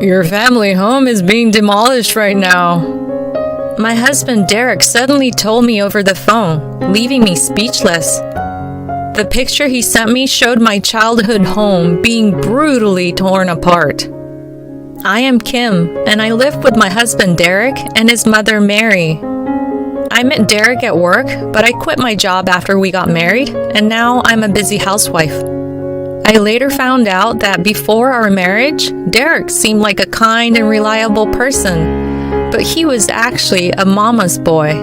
Your family home is being demolished right now. My husband Derek suddenly told me over the phone, leaving me speechless. The picture he sent me showed my childhood home being brutally torn apart. I am Kim, and I live with my husband Derek and his mother Mary. I met Derek at work, but I quit my job after we got married, and now I'm a busy housewife. I later found out that before our marriage, Derek seemed like a kind and reliable person, but he was actually a mama's boy.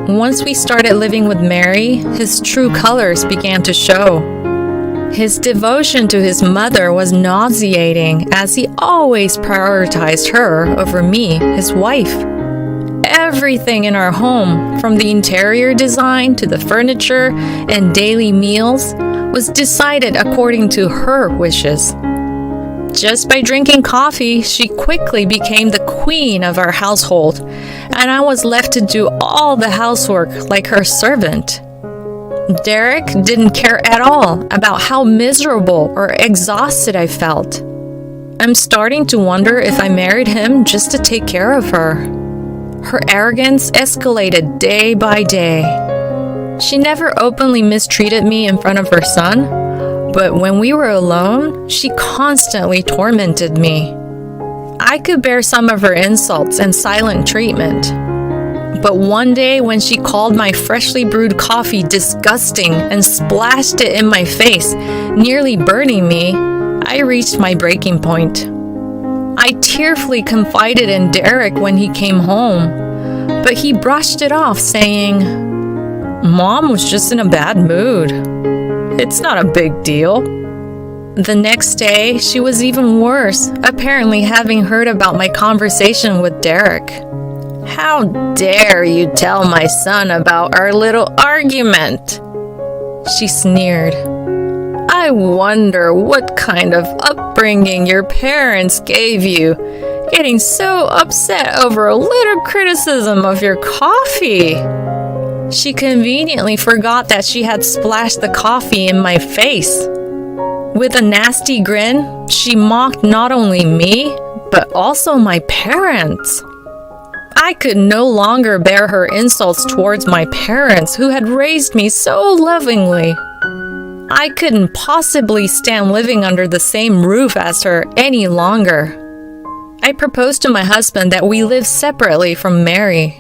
Once we started living with Mary, his true colors began to show. His devotion to his mother was nauseating, as he always prioritized her over me, his wife. Everything in our home, from the interior design to the furniture and daily meals, was decided according to her wishes. Just by drinking coffee, she quickly became the queen of our household, and I was left to do all the housework like her servant. Derek didn't care at all about how miserable or exhausted I felt. I'm starting to wonder if I married him just to take care of her. Her arrogance escalated day by day. She never openly mistreated me in front of her son, but when we were alone, she constantly tormented me. I could bear some of her insults and silent treatment. But one day when she called my freshly brewed coffee disgusting and splashed it in my face, nearly burning me, I reached my breaking point. I tearfully confided in Derek when he came home, but he brushed it off, saying, "Mom was just in a bad mood. It's not a big deal." The next day, she was even worse, apparently having heard about my conversation with Derek. "How dare you tell my son about our little argument?" she sneered. "I wonder what kind of upbringing your parents gave you, getting so upset over a little criticism of your coffee." She conveniently forgot that she had splashed the coffee in my face. With a nasty grin, she mocked not only me, but also my parents. I could no longer bear her insults towards my parents who had raised me so lovingly. I couldn't possibly stand living under the same roof as her any longer. I proposed to my husband that we live separately from Mary.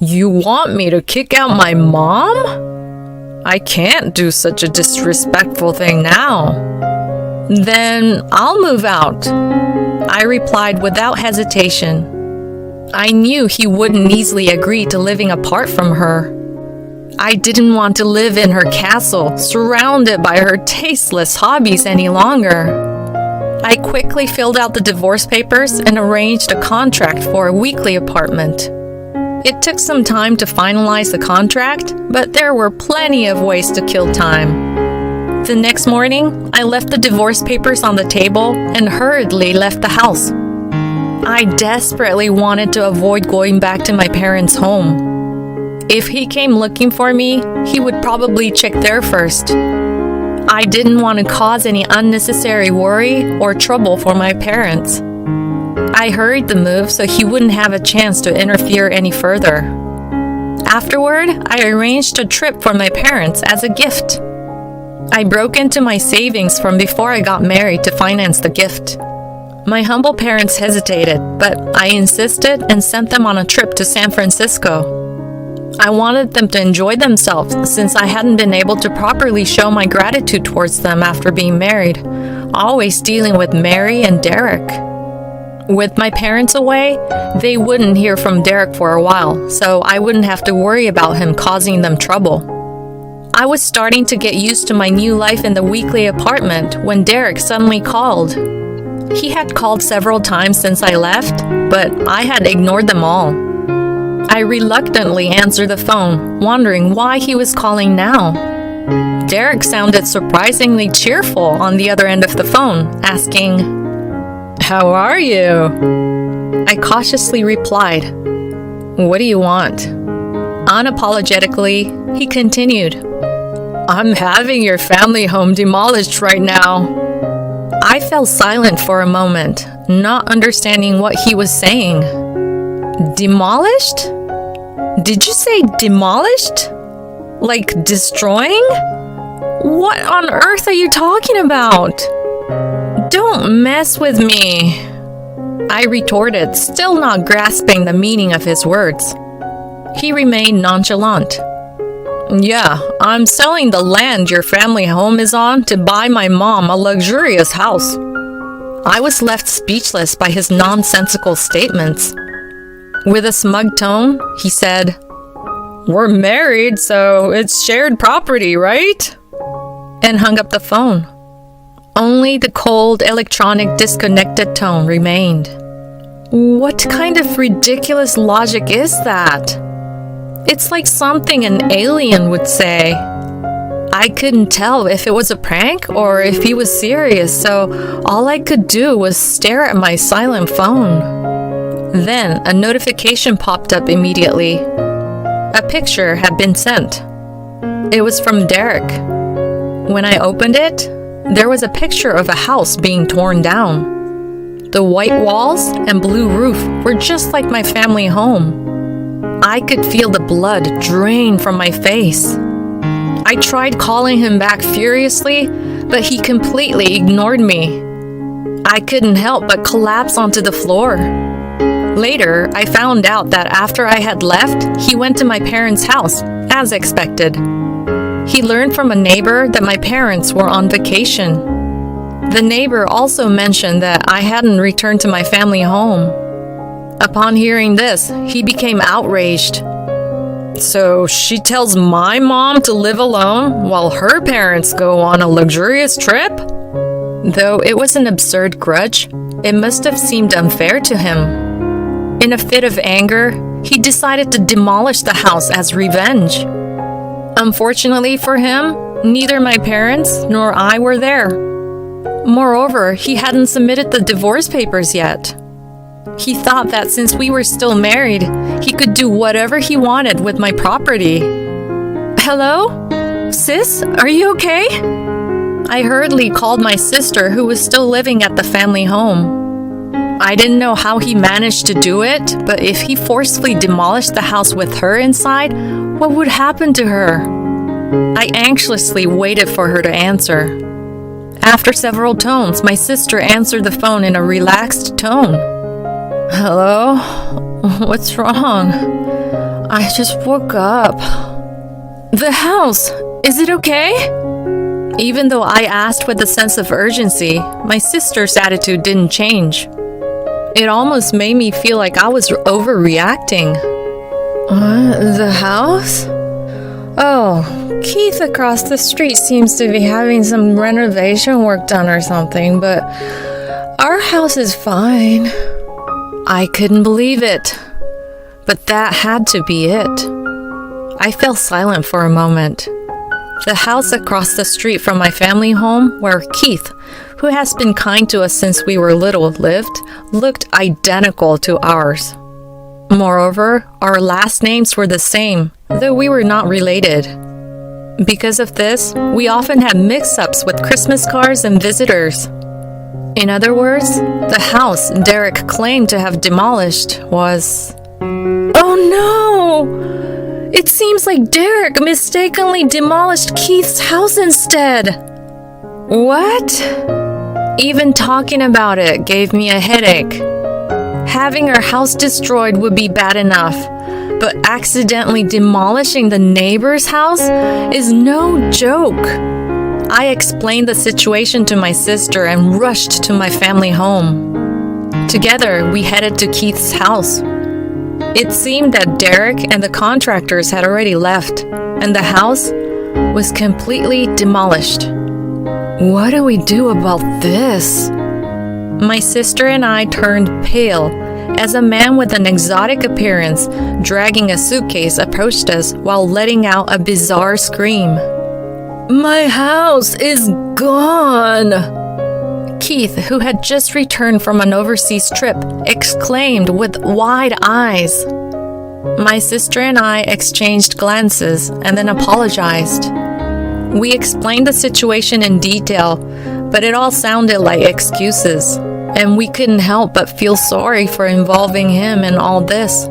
"You want me to kick out my mom? I can't do such a disrespectful thing now." "Then I'll move out," I replied without hesitation. I knew he wouldn't easily agree to living apart from her. I didn't want to live in her castle, surrounded by her tasteless hobbies any longer. I quickly filled out the divorce papers and arranged a contract for a weekly apartment. It took some time to finalize the contract, but there were plenty of ways to kill time. The next morning, I left the divorce papers on the table and hurriedly left the house. I desperately wanted to avoid going back to my parents' home. If he came looking for me, he would probably check there first. I didn't want to cause any unnecessary worry or trouble for my parents. I hurried the move so he wouldn't have a chance to interfere any further. Afterward, I arranged a trip for my parents as a gift. I broke into my savings from before I got married to finance the gift. My humble parents hesitated, but I insisted and sent them on a trip to San Francisco. I wanted them to enjoy themselves since I hadn't been able to properly show my gratitude towards them after being married, always dealing with Mary and Derek. With my parents away, they wouldn't hear from Derek for a while, so I wouldn't have to worry about him causing them trouble. I was starting to get used to my new life in the weekly apartment when Derek suddenly called. He had called several times since I left, but I had ignored them all. I reluctantly answered the phone, wondering why he was calling now. Derek sounded surprisingly cheerful on the other end of the phone, asking, "How are you?" I cautiously replied, "What do you want?" Unapologetically, he continued, "I'm having your family home demolished right now." I fell silent for a moment, not understanding what he was saying. Demolished? Did you say demolished? Like destroying? What on earth are you talking about? Don't mess with me, I retorted, still not grasping the meaning of his words. He remained nonchalant. Yeah, I'm selling the land your family home is on to buy my mom a luxurious house. I was left speechless by his nonsensical statements. With a smug tone, he said, We're married, so it's shared property, right? And hung up the phone. Only the cold, electronic, disconnected tone remained. What kind of ridiculous logic is that? It's like something an alien would say. I couldn't tell if it was a prank or if he was serious, so all I could do was stare at my silent phone. Then a notification popped up immediately. A picture had been sent. It was from Derek. When I opened it, there was a picture of a house being torn down. The white walls and blue roof were just like my family home. I could feel the blood drain from my face. I tried calling him back furiously, but he completely ignored me. I couldn't help but collapse onto the floor. Later, I found out that after I had left, he went to my parents' house, as expected. He learned from a neighbor that my parents were on vacation. The neighbor also mentioned that I hadn't returned to my family home. Upon hearing this, he became outraged. So she tells my mom to live alone while her parents go on a luxurious trip? Though it was an absurd grudge, it must have seemed unfair to him. In a fit of anger, he decided to demolish the house as revenge. Unfortunately for him, neither my parents nor I were there. Moreover, he hadn't submitted the divorce papers yet. He thought that since we were still married, he could do whatever he wanted with my property. Hello? Sis, are you okay? I hurriedly called my sister, who was still living at the family home. I didn't know how he managed to do it, but if he forcefully demolished the house with her inside, what would happen to her? I anxiously waited for her to answer. After several tones, my sister answered the phone in a relaxed tone. Hello? What's wrong? I just woke up. The house! Is it okay? Even though I asked with a sense of urgency, my sister's attitude didn't change. It almost made me feel like I was overreacting. The house? Oh, Keith across the street seems to be having some renovation work done or something, but our house is fine. I couldn't believe it, but that had to be it. I fell silent for a moment. The house across the street from my family home, where Keith, who has been kind to us since we were little, lived, looked identical to ours. Moreover, our last names were the same, though we were not related. Because of this, we often had mix-ups with Christmas cards and visitors. In other words, the house Derek claimed to have demolished was... Oh no! It seems like Derek mistakenly demolished Keith's house instead. What? Even talking about it gave me a headache. Having our house destroyed would be bad enough, but accidentally demolishing the neighbor's house is no joke. I explained the situation to my sister and rushed to my family home. Together, we headed to Keith's house. It seemed that Derek and the contractors had already left, and the house was completely demolished. What do we do about this? My sister and I turned pale as a man with an exotic appearance, dragging a suitcase, approached us while letting out a bizarre scream. My house is gone! Keith, who had just returned from an overseas trip, exclaimed with wide eyes. My sister and I exchanged glances and then apologized. We explained the situation in detail, but it all sounded like excuses, and we couldn't help but feel sorry for involving him in all this.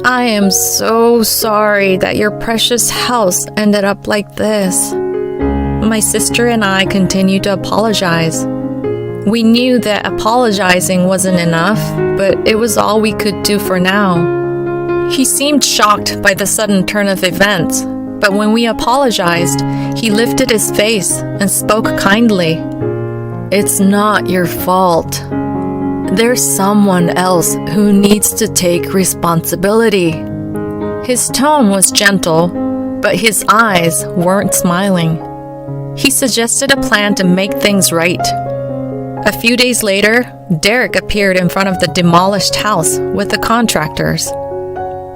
I am so sorry that your precious house ended up like this. My sister and I continued to apologize. We knew that apologizing wasn't enough, but it was all we could do for now. He seemed shocked by the sudden turn of events, but when we apologized, he lifted his face and spoke kindly. It's not your fault. There's someone else who needs to take responsibility. His tone was gentle, but his eyes weren't smiling. He suggested a plan to make things right. A few days later, Derek appeared in front of the demolished house with the contractors.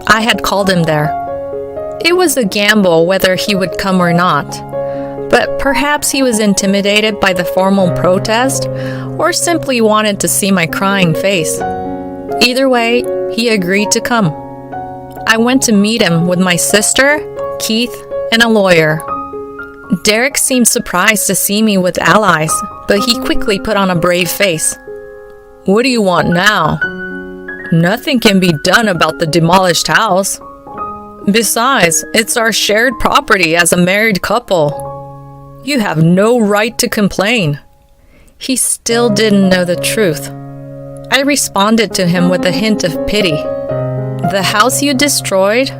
I had called him there. It was a gamble whether he would come or not, but perhaps he was intimidated by the formal protest or simply wanted to see my crying face. Either way, he agreed to come. I went to meet him with my sister, Keith, and a lawyer. Derek seemed surprised to see me with allies, but he quickly put on a brave face. What do you want now? Nothing can be done about the demolished house. Besides, it's our shared property as a married couple. You have no right to complain. He still didn't know the truth. I responded to him with a hint of pity. The house you destroyed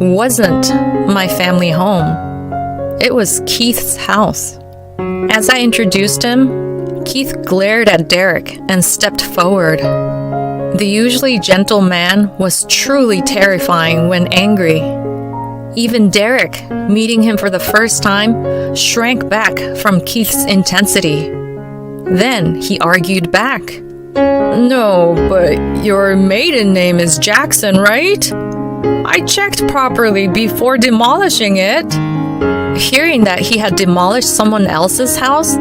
wasn't my family home. It was Keith's house. As I introduced him, Keith glared at Derek and stepped forward. The usually gentle man was truly terrifying when angry. Even Derek, meeting him for the first time, shrank back from Keith's intensity. Then he argued back. No, but your maiden name is Jackson, right? I checked properly before demolishing it. Hearing that he had demolished someone else's house,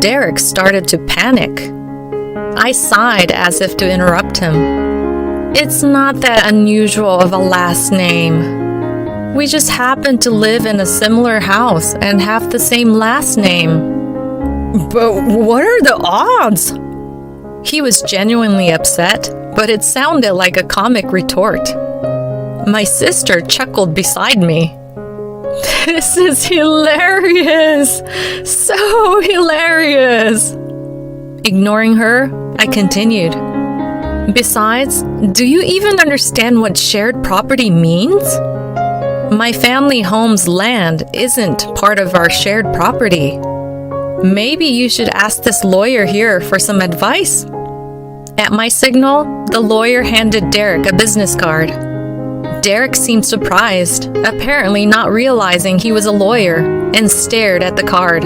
Derek started to panic. I sighed as if to interrupt him. It's not that unusual of a last name. We just happen to live in a similar house and have the same last name. But what are the odds? He was genuinely upset, but it sounded like a comic retort. My sister chuckled beside me. This is hilarious! So hilarious! Ignoring her, I continued. Besides, do you even understand what shared property means? My family home's land isn't part of our shared property. Maybe you should ask this lawyer here for some advice. At my signal, the lawyer handed Derek a business card. Derek seemed surprised, apparently not realizing he was a lawyer, and stared at the card.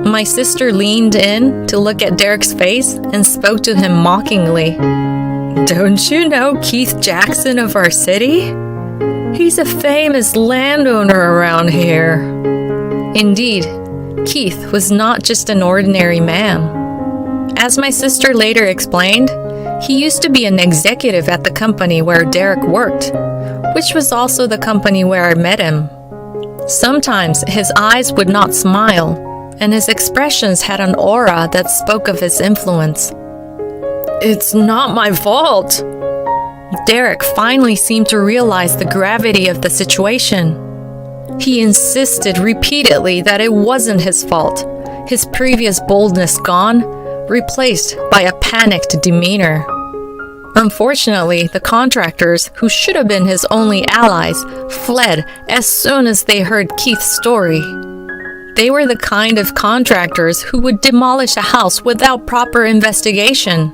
My sister leaned in to look at Derek's face and spoke to him mockingly. Don't you know Keith Jackson of our city? He's a famous landowner around here. Indeed, Keith was not just an ordinary man. As my sister later explained, he used to be an executive at the company where Derek worked, which was also the company where I met him. Sometimes his eyes would not smile, and his expressions had an aura that spoke of his influence. It's not my fault. Derek finally seemed to realize the gravity of the situation. He insisted repeatedly that it wasn't his fault, his previous boldness gone, replaced by a panicked demeanor. Unfortunately, the contractors, who should have been his only allies, fled as soon as they heard Keith's story. They were the kind of contractors who would demolish a house without proper investigation.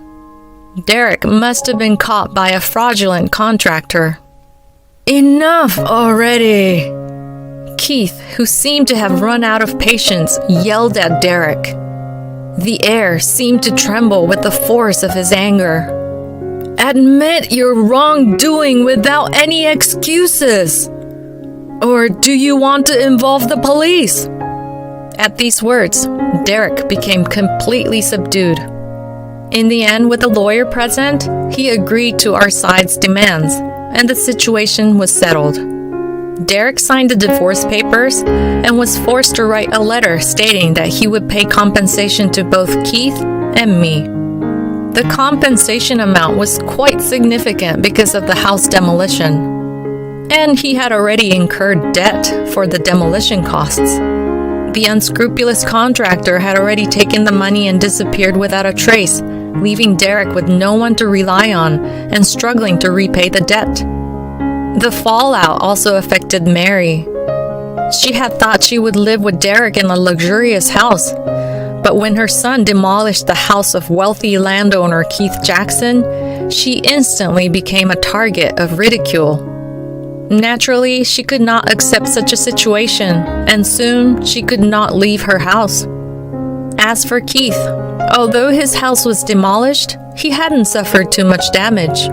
Derek must have been caught by a fraudulent contractor. Enough already! Keith, who seemed to have run out of patience, yelled at Derek. The air seemed to tremble with the force of his anger. Admit your wrongdoing without any excuses! Or do you want to involve the police? At these words, Derek became completely subdued. In the end, with the lawyer present, he agreed to our side's demands, and the situation was settled. Derek signed the divorce papers and was forced to write a letter stating that he would pay compensation to both Keith and me. The compensation amount was quite significant because of the house demolition, and he had already incurred debt for the demolition costs. The unscrupulous contractor had already taken the money and disappeared without a trace, leaving Derek with no one to rely on and struggling to repay the debt. The fallout also affected Mary. She had thought she would live with Derek in a luxurious house, but when her son demolished the house of wealthy landowner Keith Jackson, she instantly became a target of ridicule. Naturally, she could not accept such a situation, and soon she could not leave her house. As for Keith, although his house was demolished, he hadn't suffered too much damage.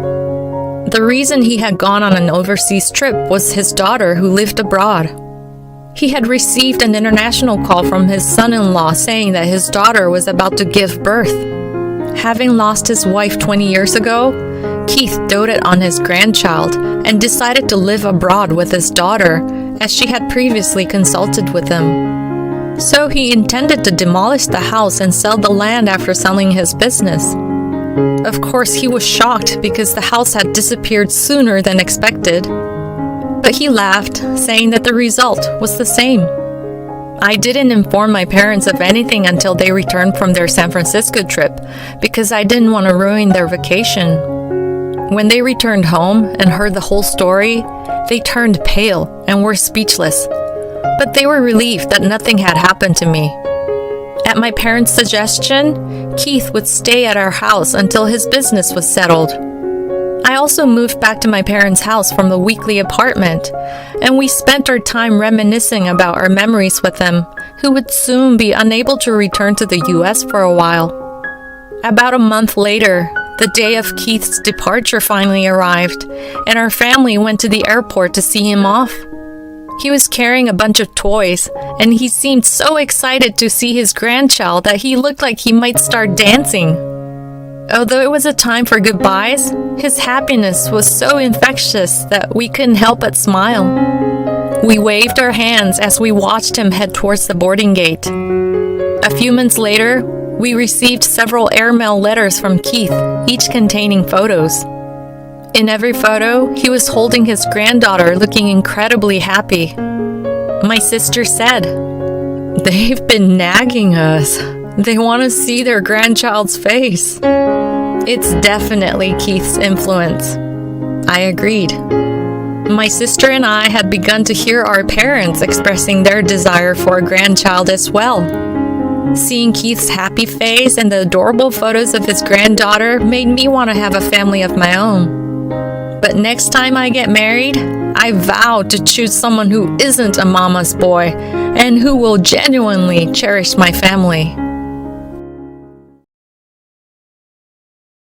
The reason he had gone on an overseas trip was his daughter who lived abroad. He had received an international call from his son-in-law saying that his daughter was about to give birth. Having lost his wife 20 years ago, Keith doted on his grandchild and decided to live abroad with his daughter, as she had previously consulted with him. So he intended to demolish the house and sell the land after selling his business. Of course, he was shocked because the house had disappeared sooner than expected. But he laughed, saying that the result was the same. I didn't inform my parents of anything until they returned from their San Francisco trip because I didn't want to ruin their vacation. When they returned home and heard the whole story, they turned pale and were speechless. But they were relieved that nothing had happened to me. At my parents' suggestion, Keith would stay at our house until his business was settled. I also moved back to my parents' house from the weekly apartment, and we spent our time reminiscing about our memories with them, who would soon be unable to return to the US for a while. About a month later, the day of Keith's departure finally arrived, and our family went to the airport to see him off. He was carrying a bunch of toys, and he seemed so excited to see his grandchild that he looked like he might start dancing. Although it was a time for goodbyes, his happiness was so infectious that we couldn't help but smile. We waved our hands as we watched him head towards the boarding gate. A few months later, we received several airmail letters from Keith, each containing photos. In every photo, he was holding his granddaughter, looking incredibly happy. My sister said, "They've been nagging us. They want to see their grandchild's face." It's definitely Keith's influence. I agreed. My sister and I had begun to hear our parents expressing their desire for a grandchild as well. Seeing Keith's happy face and the adorable photos of his granddaughter made me want to have a family of my own. But next time I get married, I vow to choose someone who isn't a mama's boy and who will genuinely cherish my family.